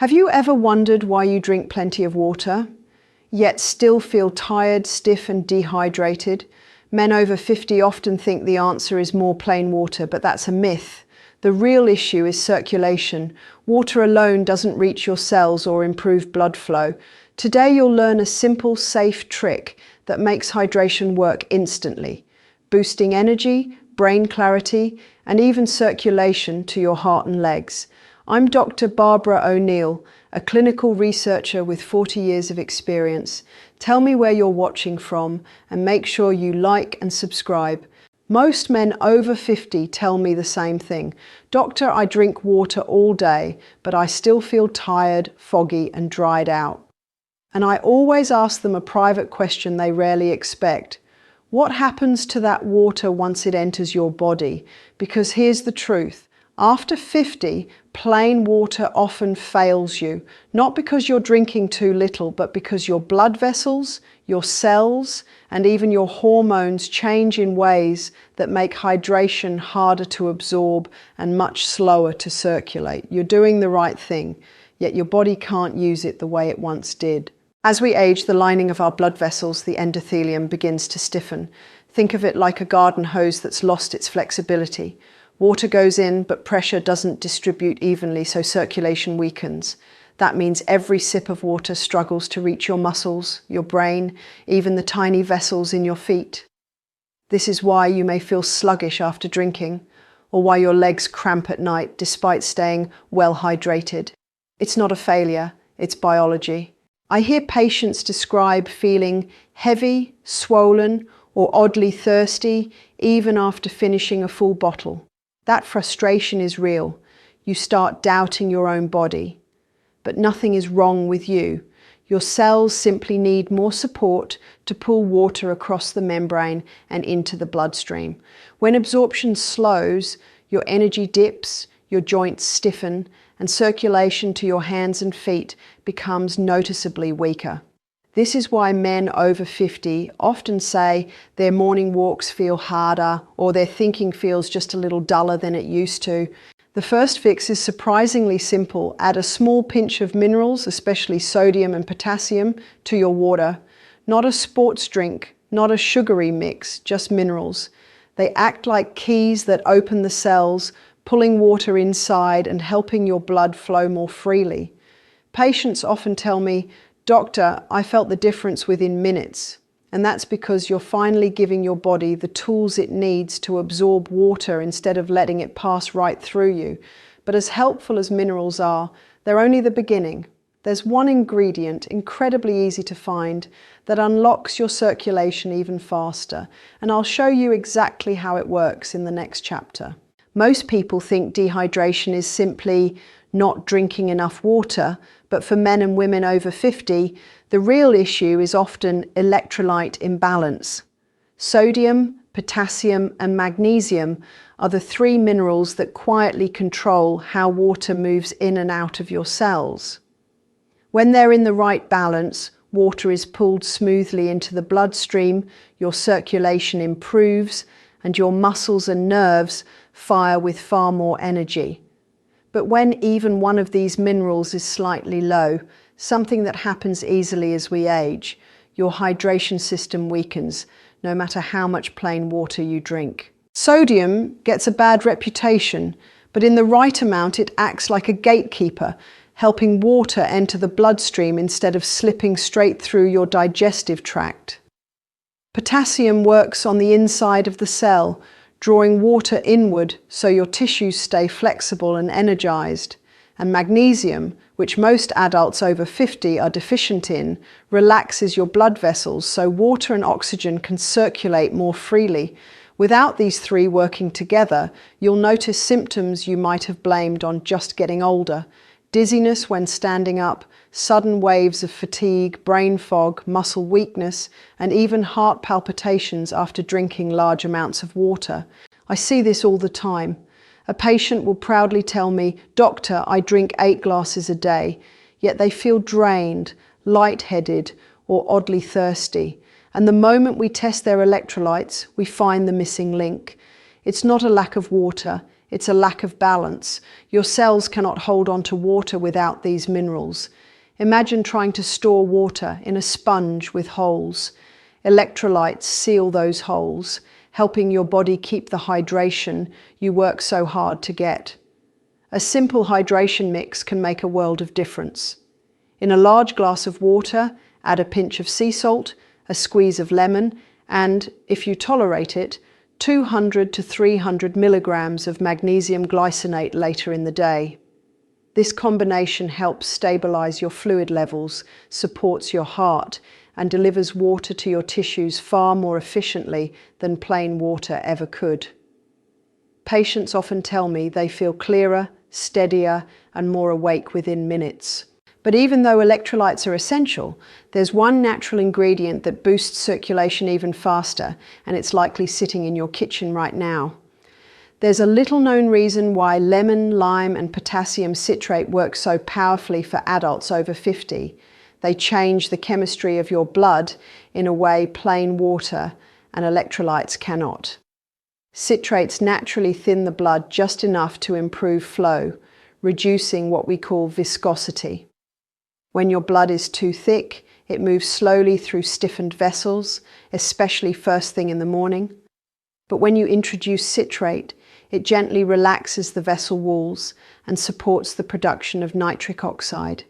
Have you ever wondered why you drink plenty of water, yet still feel tired, stiff and dehydrated? Men over 50 often think the answer is more plain water, but that's a myth. The real issue is circulation. Water alone doesn't reach your cells or improve blood flow. Today you'll learn a simple, safe trick that makes hydration work instantly, boosting energy, brain clarity, and even circulation to your heart and legs. I'm Dr. Barbara O'Neill, a clinical researcher with 40 years of experience. Tell me where you're watching from and make sure you like and subscribe. Most men over 50 tell me the same thing. Doctor, I drink water all day, but I still feel tired, foggy, and dried out. And I always ask them a private question they rarely expect. What happens to that water once it enters your body? Because here's the truth. After 50, plain water often fails you, not because you're drinking too little, but because your blood vessels, your cells, and even your hormones change in ways that make hydration harder to absorb and much slower to circulate. You're doing the right thing, yet your body can't use it the way it once did. As we age, the lining of our blood vessels, the endothelium, begins to stiffen. Think of it like a garden hose that's lost its flexibility. Water goes in, but pressure doesn't distribute evenly, so circulation weakens. That means every sip of water struggles to reach your muscles, your brain, even the tiny vessels in your feet. This is why you may feel sluggish after drinking, or why your legs cramp at night despite staying well hydrated. It's not a failure, it's biology. I hear patients describe feeling heavy, swollen, or oddly thirsty, even after finishing a full bottle. That frustration is real. You start doubting your own body. But nothing is wrong with you. Your cells simply need more support to pull water across the membrane and into the bloodstream. When absorption slows, your energy dips, your joints stiffen, and circulation to your hands and feet becomes noticeably weaker. This is why men over 50 often say their morning walks feel harder or their thinking feels just a little duller than it used to. The first fix is surprisingly simple. Add a small pinch of minerals, especially sodium and potassium, to your water. Not a sports drink, not a sugary mix, just minerals. They act like keys that open the cells, pulling water inside and helping your blood flow more freely. Patients often tell me, "Doctor, I felt the difference within minutes." And that's because you're finally giving your body the tools it needs to absorb water instead of letting it pass right through you. But as helpful as minerals are, they're only the beginning. There's one ingredient, incredibly easy to find, that unlocks your circulation even faster. And I'll show you exactly how it works in the next chapter. Most people think dehydration is simply not drinking enough water, but for men and women over 50, the real issue is often electrolyte imbalance. Sodium, potassium, and magnesium are the three minerals that quietly control how water moves in and out of your cells. When they're in the right balance, water is pulled smoothly into the bloodstream, your circulation improves, and your muscles and nerves fire with far more energy. But when even one of these minerals is slightly low, something that happens easily as we age, your hydration system weakens, no matter how much plain water you drink. Sodium gets a bad reputation, but in the right amount it acts like a gatekeeper, helping water enter the bloodstream instead of slipping straight through your digestive tract. Potassium works on the inside of the cell, drawing water inward so your tissues stay flexible and energized. And magnesium, which most adults over 50 are deficient in, relaxes your blood vessels so water and oxygen can circulate more freely. Without these three working together, you'll notice symptoms you might have blamed on just getting older. Dizziness when standing up, sudden waves of fatigue, brain fog, muscle weakness, and even heart palpitations after drinking large amounts of water. I see this all the time. A patient will proudly tell me, "Doctor, I drink 8 glasses a day," yet they feel drained, lightheaded, or oddly thirsty. And the moment we test their electrolytes, we find the missing link. It's not a lack of water, It's a lack of balance. Your cells cannot hold on to water without these minerals. Imagine trying to store water in a sponge with holes. Electrolytes seal those holes, helping your body keep the hydration you work so hard to get. A simple hydration mix can make a world of difference. In a large glass of water, add a pinch of sea salt, a squeeze of lemon, and, if you tolerate it, 200 to 300 milligrams of magnesium glycinate later in the day. This combination helps stabilize your fluid levels, supports your heart, and delivers water to your tissues far more efficiently than plain water ever could. Patients often tell me they feel clearer, steadier, and more awake within minutes. But even though electrolytes are essential, there's one natural ingredient that boosts circulation even faster, and it's likely sitting in your kitchen right now. There's a little-known reason why lemon, lime, and potassium citrate work so powerfully for adults over 50. They change the chemistry of your blood in a way plain water and electrolytes cannot. Citrates naturally thin the blood just enough to improve flow, reducing what we call viscosity. When your blood is too thick, it moves slowly through stiffened vessels, especially first thing in the morning. But when you introduce citrate, it gently relaxes the vessel walls and supports the production of nitric oxide,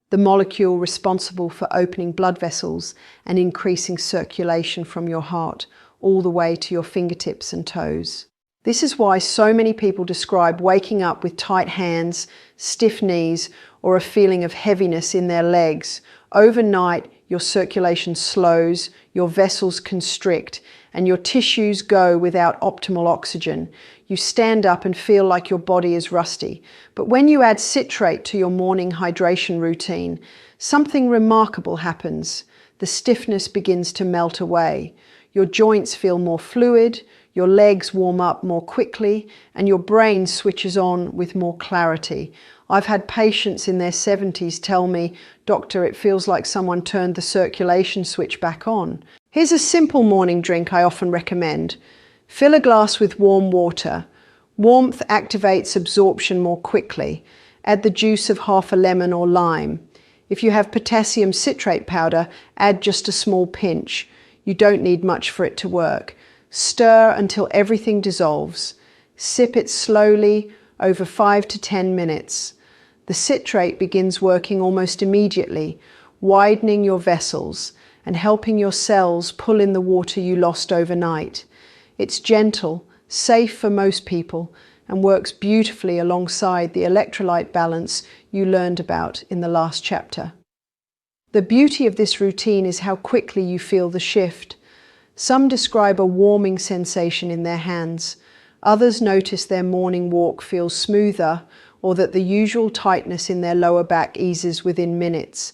the molecule responsible for opening blood vessels and increasing circulation from your heart all the way to your fingertips and toes. This is why so many people describe waking up with tight hands, stiff knees, or a feeling of heaviness in their legs. Overnight, your circulation slows, your vessels constrict, and your tissues go without optimal oxygen. You stand up and feel like your body is rusty. But when you add citrate to your morning hydration routine, something remarkable happens. The stiffness begins to melt away. Your joints feel more fluid, your legs warm up more quickly, and your brain switches on with more clarity. I've had patients in their 70s tell me, "Doctor, it feels like someone turned the circulation switch back on." Here's a simple morning drink I often recommend. Fill a glass with warm water. Warmth activates absorption more quickly. Add the juice of half a lemon or lime. If you have potassium citrate powder, add just a small pinch. You don't need much for it to work. Stir until everything dissolves. Sip it slowly over 5 to 10 minutes. The citrate begins working almost immediately, widening your vessels and helping your cells pull in the water you lost overnight. It's gentle, safe for most people, and works beautifully alongside the electrolyte balance you learned about in the last chapter. The beauty of this routine is how quickly you feel the shift. Some describe a warming sensation in their hands. Others notice their morning walk feels smoother, or that the usual tightness in their lower back eases within minutes.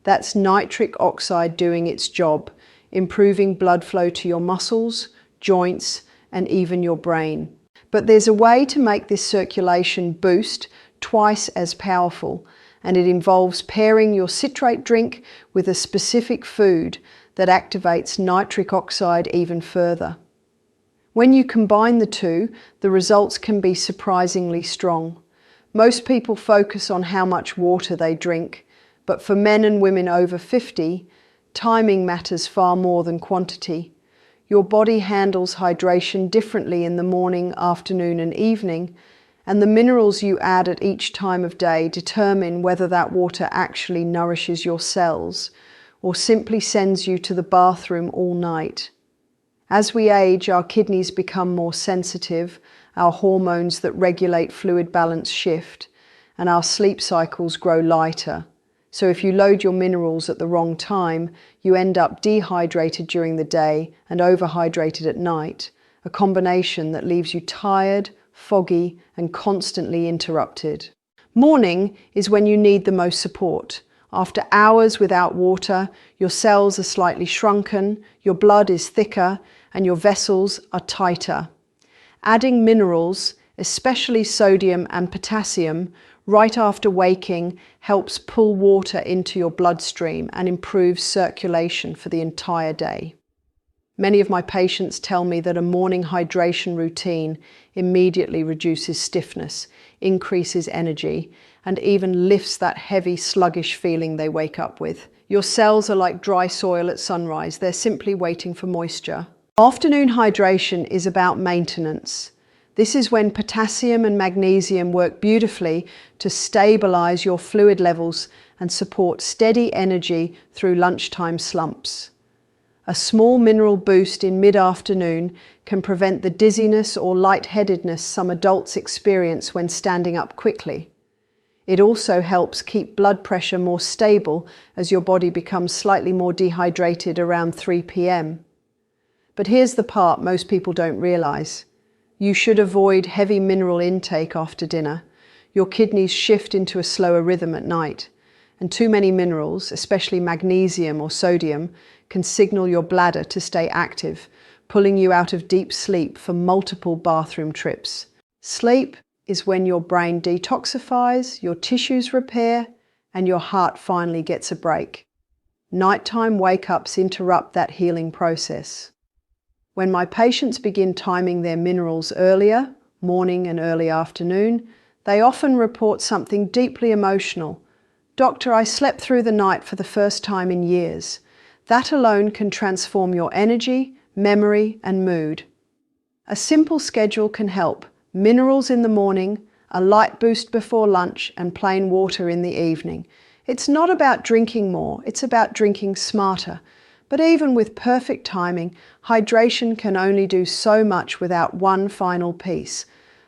That's nitric oxide doing its job, improving blood flow to your muscles, joints, and even your brain. But there's a way to make this circulation boost twice as powerful, and it involves pairing your citrate drink with a specific food that activates nitric oxide even further. When you combine the two, the results can be surprisingly strong. Most people focus on how much water they drink, but for men and women over 50, timing matters far more than quantity. Your body handles hydration differently in the morning, afternoon, and evening, and the minerals you add at each time of day determine whether that water actually nourishes your cells or simply sends you to the bathroom all night. As we age, our kidneys become more sensitive, our hormones that regulate fluid balance shift, and our sleep cycles grow lighter. So if you load your minerals at the wrong time, you end up dehydrated during the day and overhydrated at night, a combination that leaves you tired, foggy, and constantly interrupted. Morning is when you need the most support. After hours without water, your cells are slightly shrunken, your blood is thicker, and your vessels are tighter. Adding minerals, especially sodium and potassium, right after waking helps pull water into your bloodstream and improves circulation for the entire day. Many of my patients tell me that a morning hydration routine immediately reduces stiffness, increases energy, and even lifts that heavy, sluggish feeling they wake up with. Your cells are like dry soil at sunrise. They're simply waiting for moisture. Afternoon hydration is about maintenance. This is when potassium and magnesium work beautifully to stabilize your fluid levels and support steady energy through lunchtime slumps. A small mineral boost in mid-afternoon can prevent the dizziness or lightheadedness some adults experience when standing up quickly. It also helps keep blood pressure more stable as your body becomes slightly more dehydrated around 3 p.m. But here's the part most people don't realize. You should avoid heavy mineral intake after dinner. Your kidneys shift into a slower rhythm at night, and too many minerals, especially magnesium or sodium, can signal your bladder to stay active, pulling you out of deep sleep for multiple bathroom trips. Sleep is when your brain detoxifies, your tissues repair, and your heart finally gets a break. Nighttime wake-ups interrupt that healing process. When my patients begin timing their minerals earlier, morning and early afternoon, they often report something deeply emotional. "Doctor, I slept through the night for the first time in years." That alone can transform your energy, memory, and mood. A simple schedule can help. Minerals in the morning, a light boost before lunch, and plain water in the evening. It's not about drinking more, it's about drinking smarter. But even with perfect timing, hydration can only do so much without one final piece.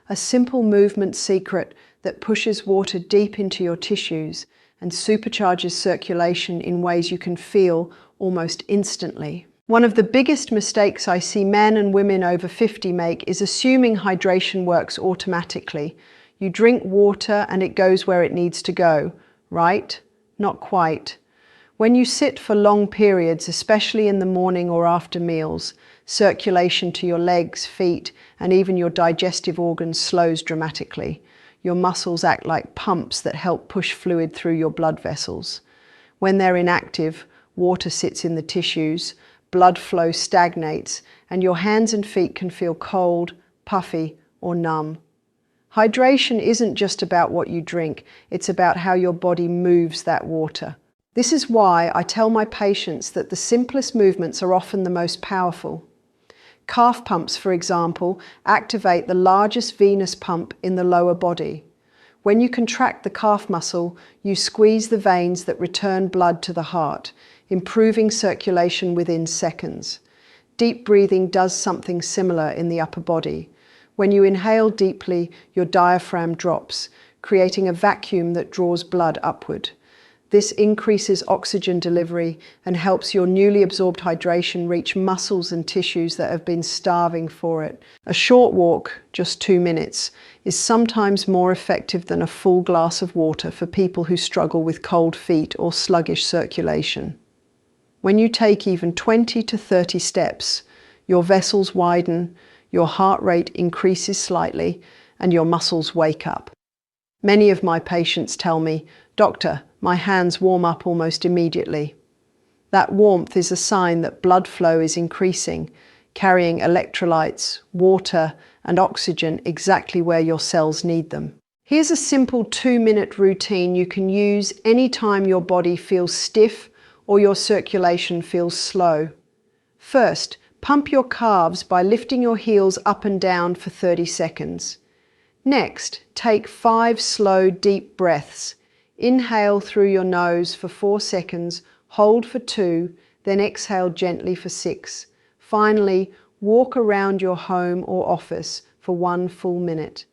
A simple movement secret that pushes water deep into your tissues and supercharges circulation in ways you can feel almost instantly. One of the biggest mistakes I see men and women over 50 make is assuming hydration works automatically. You drink water and it goes where it needs to go, right? Not quite. When you sit for long periods, especially in the morning or after meals, circulation to your legs, feet, and even your digestive organs slows dramatically. Your muscles act like pumps that help push fluid through your blood vessels. When they're inactive, water sits in the tissues, blood flow stagnates, and your hands and feet can feel cold, puffy, or numb. Hydration isn't just about what you drink, it's about how your body moves that water. This is why I tell my patients that the simplest movements are often the most powerful. Calf pumps, for example, activate the largest venous pump in the lower body. When you contract the calf muscle, you squeeze the veins that return blood to the heart, improving circulation within seconds. Deep breathing does something similar in the upper body. When you inhale deeply, your diaphragm drops, creating a vacuum that draws blood upward. This increases oxygen delivery and helps your newly absorbed hydration reach muscles and tissues that have been starving for it. A short walk, just 2 minutes, is sometimes more effective than a full glass of water for people who struggle with cold feet or sluggish circulation. When you take even 20 to 30 steps, your vessels widen, your heart rate increases slightly, and your muscles wake up. Many of my patients tell me, "Doctor, my hands warm up almost immediately." That warmth is a sign that blood flow is increasing, carrying electrolytes, water, and oxygen exactly where your cells need them. Here's a simple 2-minute routine you can use anytime your body feels stiff or your circulation feels slow. First, pump your calves by lifting your heels up and down for 30 seconds. Next, take 5 slow, deep breaths. Inhale through your nose for 4 seconds, hold for 2, then exhale gently for 6. Finally, walk around your home or office for 1 full minute.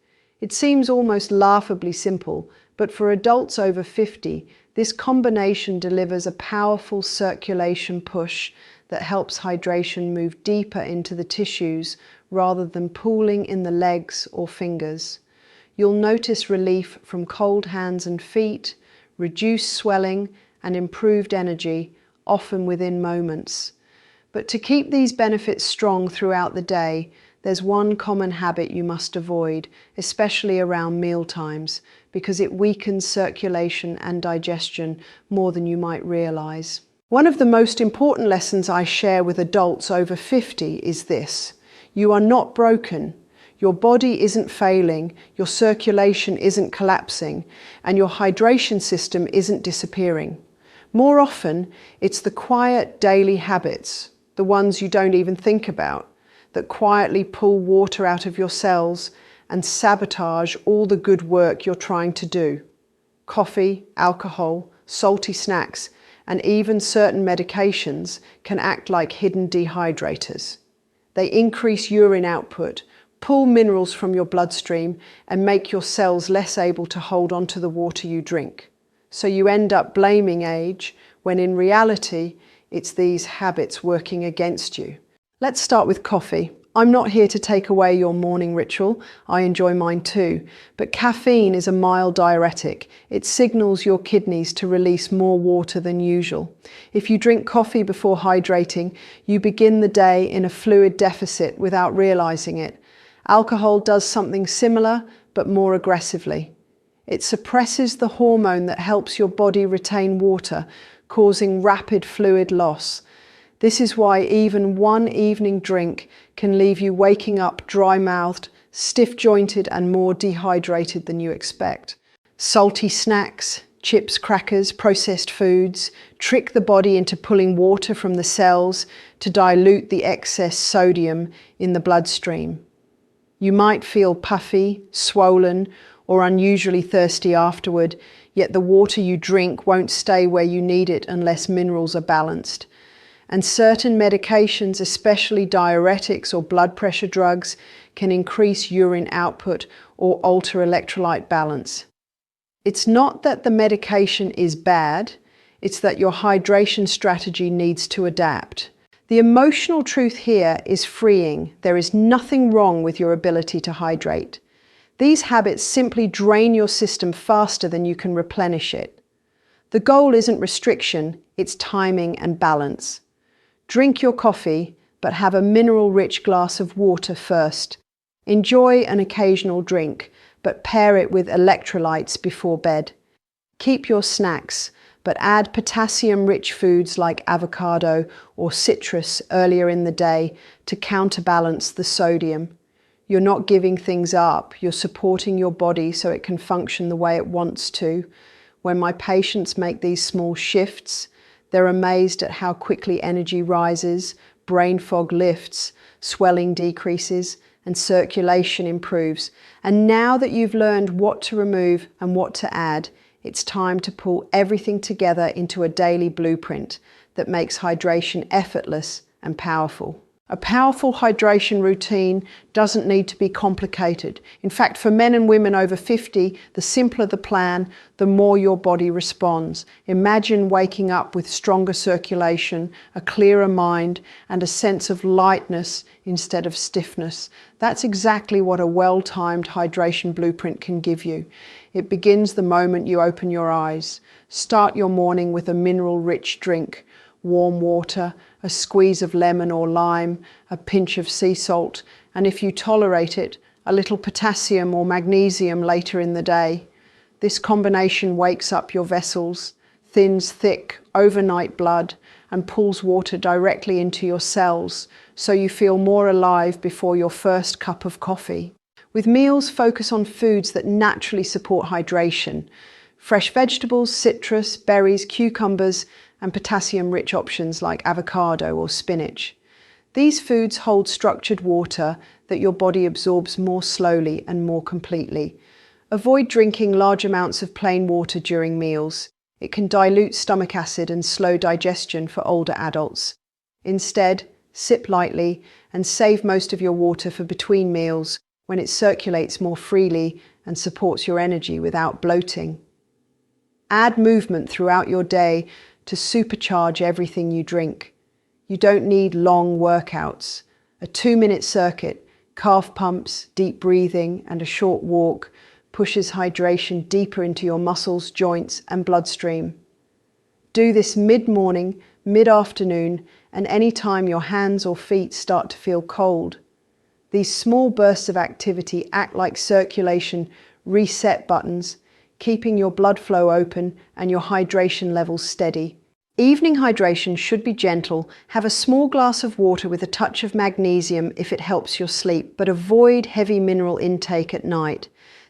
It seems almost laughably simple, but for adults over 50, this combination delivers a powerful circulation push that helps hydration move deeper into the tissues rather than pooling in the legs or fingers. You'll notice relief from cold hands and feet, reduced swelling, and improved energy, often within moments. But to keep these benefits strong throughout the day, there's one common habit you must avoid, especially around meal times, because it weakens circulation and digestion more than you might realize. One of the most important lessons I share with adults over 50 is this: you are not broken. Your body isn't failing, your circulation isn't collapsing, and your hydration system isn't disappearing. More often, it's the quiet daily habits, the ones you don't even think about, that quietly pull water out of your cells and sabotage all the good work you're trying to do. Coffee, alcohol, salty snacks, and even certain medications can act like hidden dehydrators. They increase urine output, pull minerals from your bloodstream, and make your cells less able to hold on to the water you drink. So you end up blaming age, when in reality, it's these habits working against you. Let's start with coffee. I'm not here to take away your morning ritual. I enjoy mine too. But caffeine is a mild diuretic. It signals your kidneys to release more water than usual. If you drink coffee before hydrating, you begin the day in a fluid deficit without realizing it. Alcohol does something similar, but more aggressively. It suppresses the hormone that helps your body retain water, causing rapid fluid loss. This is why even one evening drink can leave you waking up dry-mouthed, stiff-jointed, and more dehydrated than you expect. Salty snacks, chips, crackers, processed foods trick the body into pulling water from the cells to dilute the excess sodium in the bloodstream. You might feel puffy, swollen, or unusually thirsty afterward, yet the water you drink won't stay where you need it unless minerals are balanced. And certain medications, especially diuretics or blood pressure drugs, can increase urine output or alter electrolyte balance. It's not that the medication is bad, it's that your hydration strategy needs to adapt. The emotional truth here is freeing. There is nothing wrong with your ability to hydrate. These habits simply drain your system faster than you can replenish it. The goal isn't restriction, it's timing and balance. Drink your coffee, but have a mineral-rich glass of water first. Enjoy an occasional drink, but pair it with electrolytes before bed. Keep your snacks, but add potassium-rich foods like avocado or citrus earlier in the day to counterbalance the sodium. You're not giving things up, you're supporting your body so it can function the way it wants to. When my patients make these small shifts, they're amazed at how quickly energy rises, brain fog lifts, swelling decreases, and circulation improves. And now that you've learned what to remove and what to add, it's time to pull everything together into a daily blueprint that makes hydration effortless and powerful. A powerful hydration routine doesn't need to be complicated. In fact, for men and women over 50, the simpler the plan, the more your body responds. Imagine waking up with stronger circulation, a clearer mind, and a sense of lightness instead of stiffness. That's exactly what a well-timed hydration blueprint can give you. It begins the moment you open your eyes. Start your morning with a mineral-rich drink. Warm water, a squeeze of lemon or lime, a pinch of sea salt, and if you tolerate it, a little potassium or magnesium later in the day. This combination wakes up your vessels, thins thick, overnight blood, and pulls water directly into your cells, so you feel more alive before your first cup of coffee. With meals, focus on foods that naturally support hydration. Fresh vegetables, citrus, berries, cucumbers, and potassium-rich options like avocado or spinach. These foods hold structured water that your body absorbs more slowly and more completely. Avoid drinking large amounts of plain water during meals. It can dilute stomach acid and slow digestion for older adults. Instead, sip lightly and save most of your water for between meals when it circulates more freely and supports your energy without bloating. Add movement throughout your day to supercharge everything you drink. You don't need long workouts. A 2-minute circuit, calf pumps, deep breathing, and a short walk pushes hydration deeper into your muscles, joints, and bloodstream. Do this mid-morning, mid-afternoon, and any time your hands or feet start to feel cold. These small bursts of activity act like circulation reset buttons, keeping your blood flow open and your hydration levels steady. Evening hydration should be gentle. Have a small glass of water with a touch of magnesium if it helps your sleep, but avoid heavy mineral intake at night.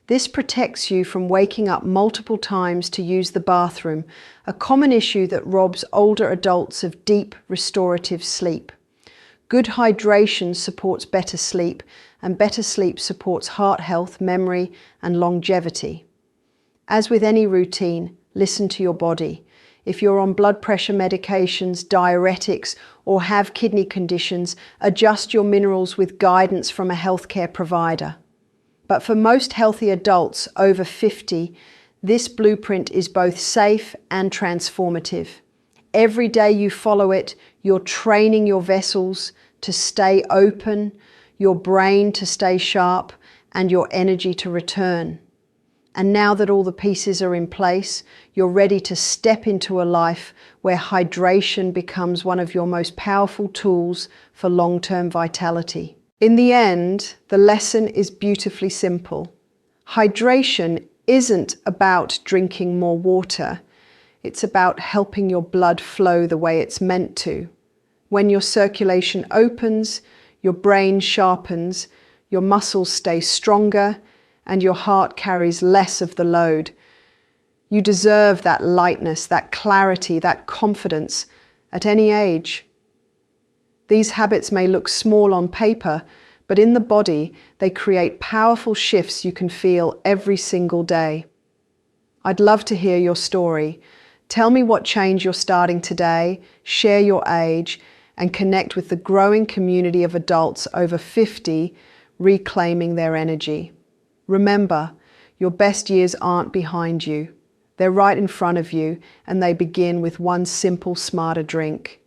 This protects you from waking up multiple times to use the bathroom, a common issue that robs older adults of deep, restorative sleep. Good hydration supports better sleep, and better sleep supports heart health, memory, and longevity. As with any routine, listen to your body. If you're on blood pressure medications, diuretics, or have kidney conditions, adjust your minerals with guidance from a healthcare provider. But for most healthy adults over 50, this blueprint is both safe and transformative. Every day you follow it, you're training your vessels to stay open, your brain to stay sharp, and your energy to return. And now that all the pieces are in place, you're ready to step into a life where hydration becomes one of your most powerful tools for long-term vitality. In the end, the lesson is beautifully simple. Hydration isn't about drinking more water. It's about helping your blood flow the way it's meant to. When your circulation opens, your brain sharpens, your muscles stay stronger, and your heart carries less of the load. You deserve that lightness, that clarity, that confidence at any age. These habits may look small on paper, but in the body, they create powerful shifts you can feel every single day. I'd love to hear your story. Tell me what change you're starting today, share your age, and connect with the growing community of adults over 50 reclaiming their energy. Remember, your best years aren't behind you. They're right in front of you, and they begin with one simple, smarter drink.